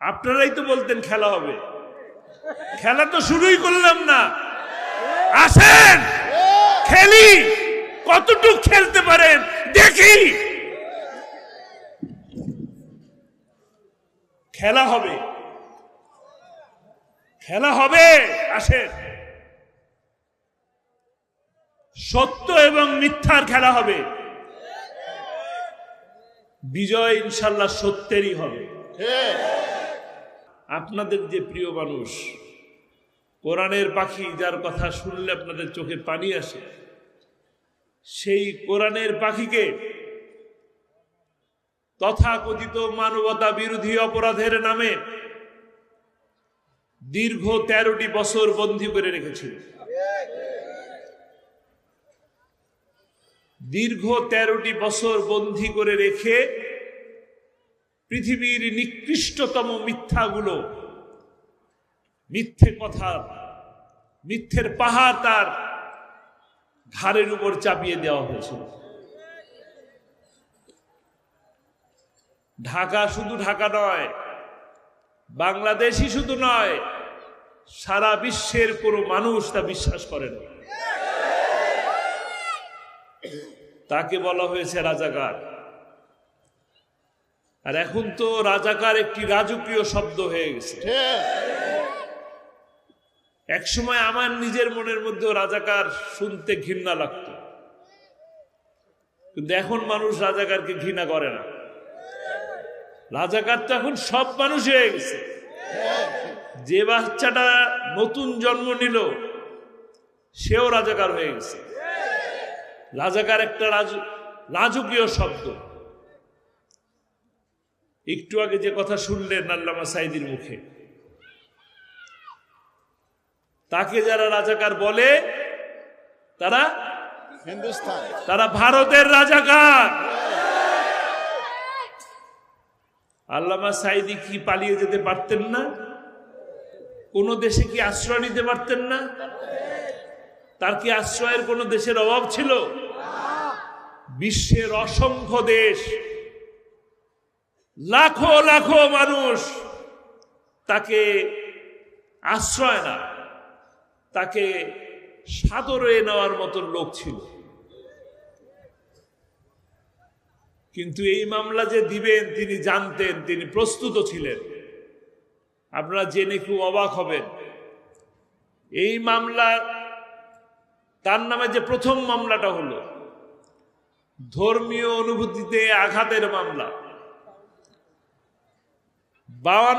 আপনারাই তো বলতেন খেলা হবে, খেলা তো শুরুই করলাম না। আসেন খেলি, কতটুক খেলতে পারেন দেখি। খেলা হবে, খেলা হবে। আসেন, সত্য এবং মিথ্যার খেলা হবে। বিজয় ইনশাল্লাহ সত্যেরই হবে। আপনাদের যে প্রিয় মানুষ, কোরআনের পাখি, যার কথা শুনলে আপনাদের চোখে পানি আসে, সেই কোরআনের পাখিকে তথাকথিত মানবতা বিরোধী অপরাধের নামে দীর্ঘ 13টি বছর বন্দী করে রেখেছিল। দীর্ঘ 13টি বছর বন্দী করে রেখে পৃথিবীর নিকৃষ্টতম মিথ্যাগুলো, মিথ্যে কথা, মিথ্যের পাহাড় তার ঘাড়ের উপর চাপিয়ে দেওয়া হয়েছিল। ঢাকা শুধু ঢাকা নয়, বাংলাদেশই শুধু নয়, সারা বিশ্বের কোনো মানুষ তা বিশ্বাস করে না। তাকে বলা হয়েছে রাজাকার। আর এখন তো রাজাকার একটি রাজকীয় শব্দ হয়ে গেছে। একসময় আমার নিজের মনের মধ্যে রাজাকার শুনতে ঘৃণা লাগতো, কিন্তু এখন মানুষ রাজাকারকে ঘৃণা করে না। রাজাকার তো এখন সব মানুষ হয়ে গেছে। যে বাচ্চাটা নতুন জন্ম নিল সেও রাজাকার হয়ে গেছে। রাজাকার একটা রাজকীয় শব্দ। একটু আগে যে কথা শুনলেন আল্লামা সাঈদীর মুখে, তাকে যারা রাজাকার বলে তারা হিন্দুস্তান, তারা ভারতের রাজাকার। আল্লামা সাঈদী কি পালিয়ে যেতে পারতেন না? কোন দেশে কি আশ্রয় নিতে পারতেন না? তার কি আশ্রয়ের কোন দেশের অভাব ছিল? বিশ্বের অসংখ্য দেশ, লাখো লাখো মানুষ তাকে আশ্রয় না, তাকে সাদরে নেওয়ার মতো লোক ছিল। কিন্তু এই মামলা যে দিবেন তিনি জানতেন, তিনি প্রস্তুত ছিলেন। আপনারা জেনে খুব অবাক হবেন, এই মামলা, তার নামে যে প্রথম মামলাটা হলো ধর্মীয় অনুভূতিতে আঘাতের মামলা। 52